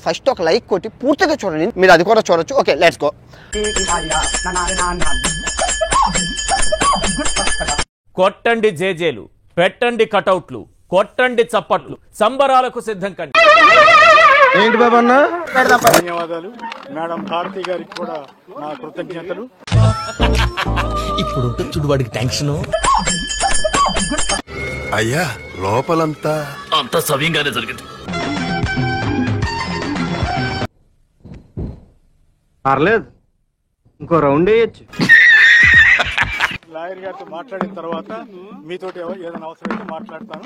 First ఒక like కొట్టి పూర్తిగా చూడండి, మీరు అది కూడా చూడొచ్చు. Okay, let's go. కొట్టండి జేజేలు, పెట్టండి కటౌట్లు, కొట్టండి చప్పట్లు, సంబరాలకు సిద్ధం కండి. ఏంటి బాబు అన్న? ధన్యవాదాలు. మేడం కార్తీ గారికి కూడా నా కృతజ్ఞతలు. ఇప్పుడు చూడు వాడికి టెన్షన్. అయ్యా లోపలంతా అంత సవ్యంగానే జరిగింది. పర్లేదు, ఇంకో రౌండ్ వేయచ్చు. లాయర్ గారితో మాట్లాడిన తర్వాత మీతోటి ఏదైనా అవసరమైతే మాట్లాడతాను.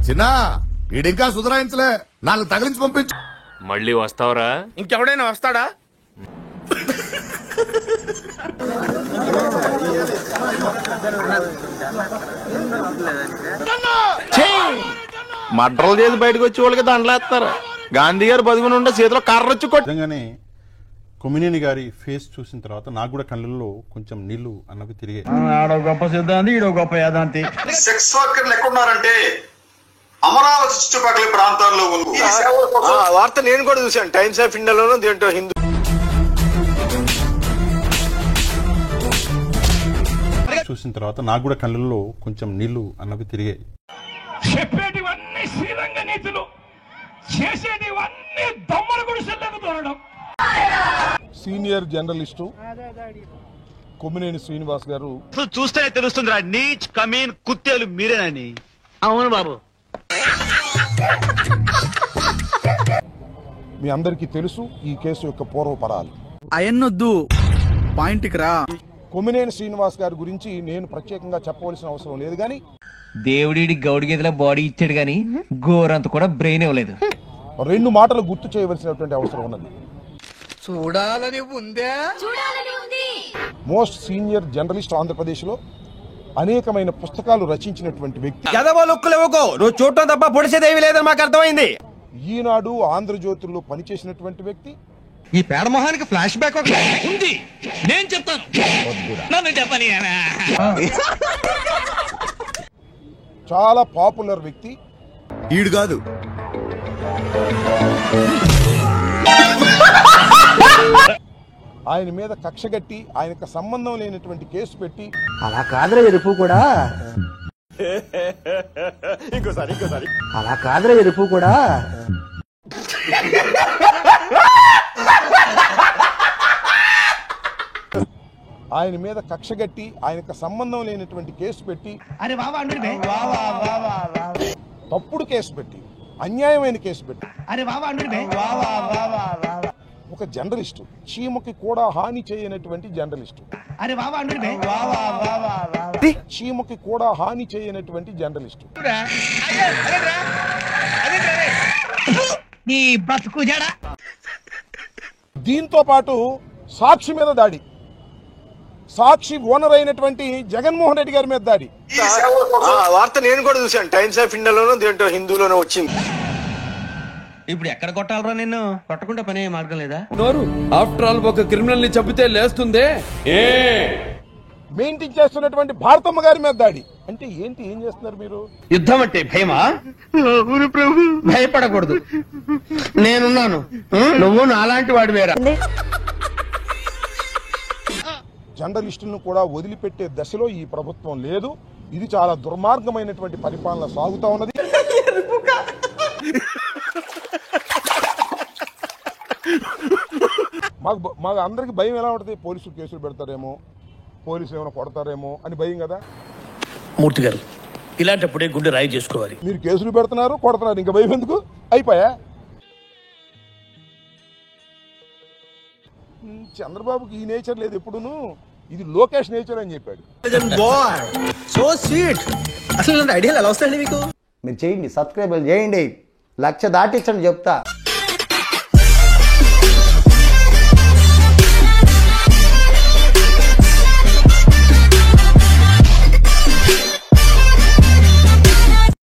చిన్న వీడింకా సుధరాయించలే, నాలుగు తగిలించి పంపించు. మళ్ళీ వస్తావరా? ఇంకెవడైనా వస్తాడా? మడ్రలు చేసి బయటకు వచ్చే వాళ్ళకి దండలేస్తారు. గాంధీ గారు బతుకుని ఉంటే చేతిలో కర్ర వచ్చి నిజంగానే కొమ్మినేని గారి ఫేస్ చూసిన తర్వాత నాకు కూడా కళ్ళల్లో కొంచెం నీళ్లు అన్నవి తిరిగాయి. ఆడో గొప్ప సిద్ధాంతి, ఈడో గొప్ప యాదాంతి. సెక్స్ వర్కర్లు ఎక్కడున్నారంటే అమరావతి చుట్టుపక్కల ప్రాంతాల్లో వార్త నేను కూడా చూశాను, టైమ్స్ ఆఫ్ ఇండియాలోనూ దీంట్లో హిందూ. చూసిన తర్వాత నాకు కూడా కళ్ళల్లో కొంచెం నీళ్లు అన్నవి తిరిగాయి. చెప్పేటివన్నీ శ్రీరంగ నీతులు, చేసేటివన్నీ దొమ్మల గుడిసెల్లకు తోరడం. సీనియర్ జర్నలిస్టు కొమ్మినేని శ్రీనివాస్ గారు చూస్తేనే తెలుస్తుందిరా, నీచ్ కమీన్ కుత్తేలు మీరేనని. అవును బాబు. మీ అందరికీ తెలుసు ఈ కేసు యొక్క పూర్వపరాలు. అయన్నొద్దు, పాయింట్కి రా. కొమ్మినేని శ్రీనివాస్ గారి గురించి నేను ప్రత్యేకంగా చెప్పవలసిన అవసరం లేదు, కానీ దేవుడి గౌడి గేదెల బాడీ ఇచ్చాడు గాని గోరంత కూడా బ్రెయిన్ ఇవ్వలేదు. రెండు మాటలు గుర్తు చేయవలసినటువంటి అవసరం ఉన్నది. చూడాలని ఉందే. మోస్ట్ సీనియర్ జర్నలిస్ట్ ఆంధ్రప్రదేశ్ లో అనేకమైన పుస్తకాలు రచించినటువంటి వ్యక్తి. నువ్వు చూడటం తప్ప పొడిసేదేవి లేదని మాకు అర్థమైంది. ఈనాడు ఆంధ్రజ్యోతుల్లో పనిచేసినటువంటి వ్యక్తి. ఈ పేడ మొహానికి ఫ్లాష్ బ్యాక్ ఉంది, నేను చెప్తాను. నన్ను చెప్పని చాలా పాపులర్ వ్యక్తి. ఈడు కాదు, ఆయన మీద కక్షగట్టి ఆయనకు సంబంధం లేనటువంటి కేసు పెట్టి అలా కాదురా ఎరుపు కూడా, ఇంకోసారి అలా కాదురా ఎరుపు కూడా. ఆయన మీద కక్షగట్టి ఆయనకు సంబంధం లేనటువంటి కేసు పెట్టి, తప్పుడు కేసు పెట్టి, అన్యాయమైన కేసు పెట్టి, ఒక జర్నలిస్టు, చీమకి కూడా హాని చేయనటువంటి జర్నలిస్టు, చీమకి కూడా హాని చేయనటువంటి జర్నలిస్టు. దీంతో పాటు సాక్షి మీద దాడి, సాక్షి ఓనర్ అయినటువంటి జగన్మోహన్ రెడ్డి గారి మీద దాడి. వార్త నేను కూడా చూశాను, టైమ్స్ ఆఫ్ ఇండియాలోనూ దీంట్లో హిందూలోనూ వచ్చింది. ఇప్పుడు ఎక్కడ కొట్టాలరా? నిన్ను కొట్టకుండా పనే మార్గం లేదా? ఆఫ్టర్ ఆల్ ఒక క్రిమినల్ ని చంపితే లేస్తుందే. మెయింటైన్ చేస్తున్నటువంటి భారతమ్మ గారి మీద దాడి. అంటే ఏంటి, ఏం చేస్తున్నారు మీరు? యుద్ధం అంటే భయమా? భయపడకూడదు, నేనున్నాను. నువ్వు నాలాంటి వాడు వేరా. జర్నలిస్టులను కూడా వదిలిపెట్టే దశలో ఈ ప్రభుత్వం లేదు. ఇది చాలా దుర్మార్గమైనటువంటి పరిపాలన సాగుతా ఉన్నది. మాకు అందరికి భయం ఎలా ఉంటుంది? పోలీసులు కేసులు పెడతారేమో, పోలీసులు ఏమైనా కొడతారేమో అని భయం కదా. మూర్తి గారు, ఇలాంటప్పుడే గుండె రాయి చేసుకోవాలి. మీరు కేసులు పెడుతున్నారు, కొడుతున్నారు, ఇంకా భయం ఎందుకు? అయిపోయా. చంద్రబాబుకి ఈ నేచర్ లేదు ఎప్పుడును. ఇది లోకేష్ నేచర్ అని చెప్పాడు. అసలు ఐడియాలు ఎలా వస్తాయండి మీకు? మీరు చేయండి, సబ్స్క్రైబ్ చేయండి, 1,00,000 దాటించండి చెప్తా.